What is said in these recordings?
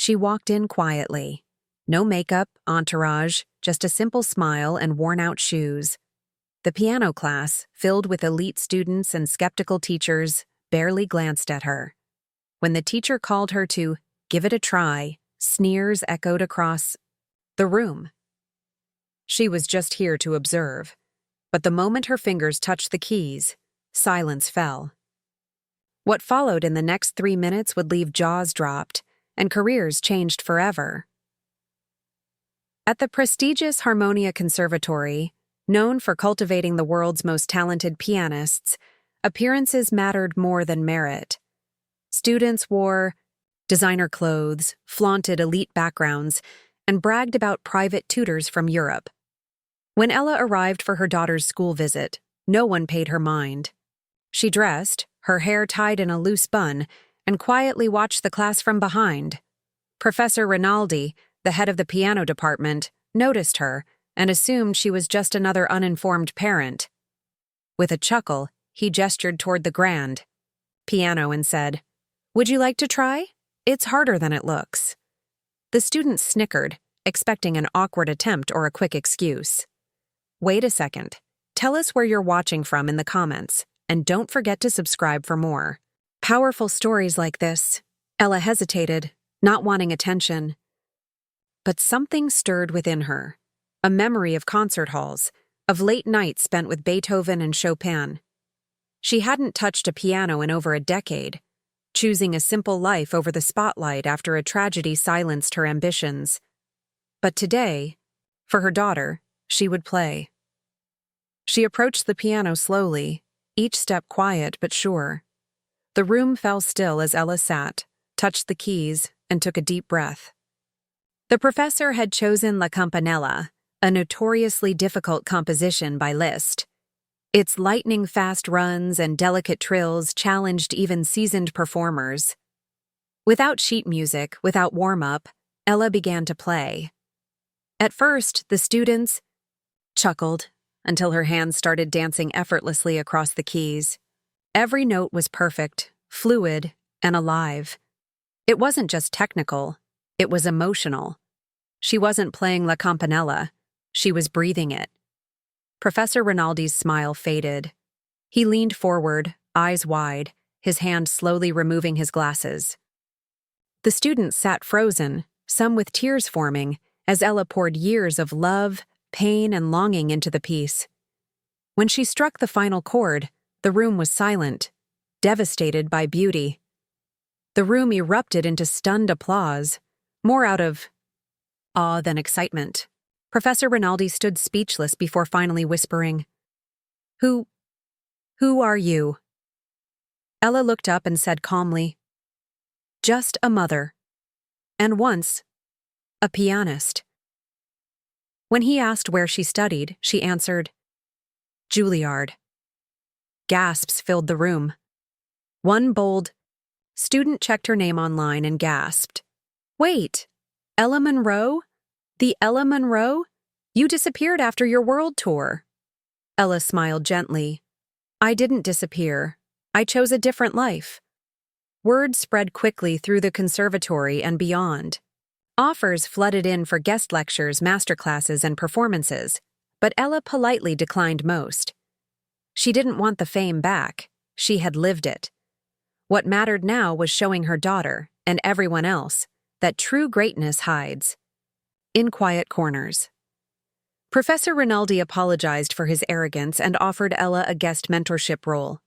She walked in quietly. No makeup, entourage, just a simple smile and worn-out shoes. The piano class, filled with elite students and skeptical teachers, barely glanced at her. When the teacher called her to give it a try, sneers echoed across the room. She was just here to observe. But the moment her fingers touched the keys, silence fell. What followed in the next 3 minutes would leave jaws dropped and careers changed forever. At the prestigious Harmonia Conservatory, known for cultivating the world's most talented pianists, appearances mattered more than merit. Students wore designer clothes, flaunted elite backgrounds, and bragged about private tutors from Europe. When Ella arrived for her daughter's school visit, no one paid her mind. She dressed, her hair tied in a loose bun, and quietly watched the class from behind. Professor Rinaldi, the head of the piano department, noticed her and assumed she was just another uninformed parent. With a chuckle, he gestured toward the grand piano and said, "Would you like to try? It's harder than it looks." The student snickered, expecting an awkward attempt or a quick excuse. "Wait a second. Tell us where you're watching from in the comments, and don't forget to subscribe for more." Powerful stories like this. Ella hesitated, not wanting attention. But something stirred within her. A memory of concert halls, of late nights spent with Beethoven and Chopin. She hadn't touched a piano in over a decade, choosing a simple life over the spotlight after a tragedy silenced her ambitions. But today, for her daughter, she would play. She approached the piano slowly, each step quiet but sure. The room fell still as Ella sat, touched the keys, and took a deep breath. The professor had chosen La Campanella, a notoriously difficult composition by Liszt. Its lightning-fast runs and delicate trills challenged even seasoned performers. Without sheet music, without warm-up, Ella began to play. At first, the students chuckled until her hands started dancing effortlessly across the keys. Every note was perfect, fluid, and alive. It wasn't just technical, it was emotional. She wasn't playing La Campanella, she was breathing it. Professor Rinaldi's smile faded. He leaned forward, eyes wide, his hand slowly removing his glasses. The students sat frozen, some with tears forming, as Ella poured years of love, pain, and longing into the piece. When she struck the final chord, the room was silent, devastated by beauty. The room erupted into stunned applause, more out of awe than excitement. Professor Rinaldi stood speechless before finally whispering, Who are you?" Ella looked up and said calmly, "Just a mother. And once, a pianist." When he asked where she studied, she answered, "Juilliard." Gasps filled the room. One bold student checked her name online and gasped, "Wait, Ella Monroe? The Ella Monroe? You disappeared after your world tour." Ella smiled gently. "I didn't disappear. I chose a different life." Word spread quickly through the conservatory and beyond. Offers flooded in for guest lectures, masterclasses, and performances, but Ella politely declined most. She didn't want the fame back. She had lived it. What mattered now was showing her daughter, and everyone else, that true greatness hides in quiet corners. Professor Rinaldi apologized for his arrogance and offered Ella a guest mentorship role.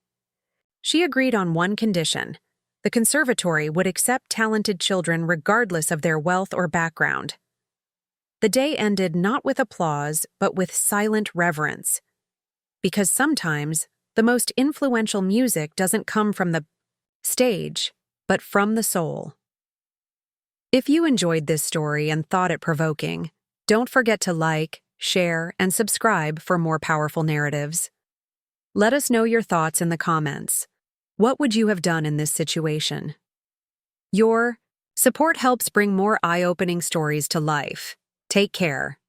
She agreed on one condition: the conservatory would accept talented children regardless of their wealth or background. The day ended not with applause, but with silent reverence. Because sometimes, the most influential music doesn't come from the stage, but from the soul. If you enjoyed this story and thought it provoking, don't forget to like, share, and subscribe for more powerful narratives. Let us know your thoughts in the comments. What would you have done in this situation? Your support helps bring more eye-opening stories to life. Take care.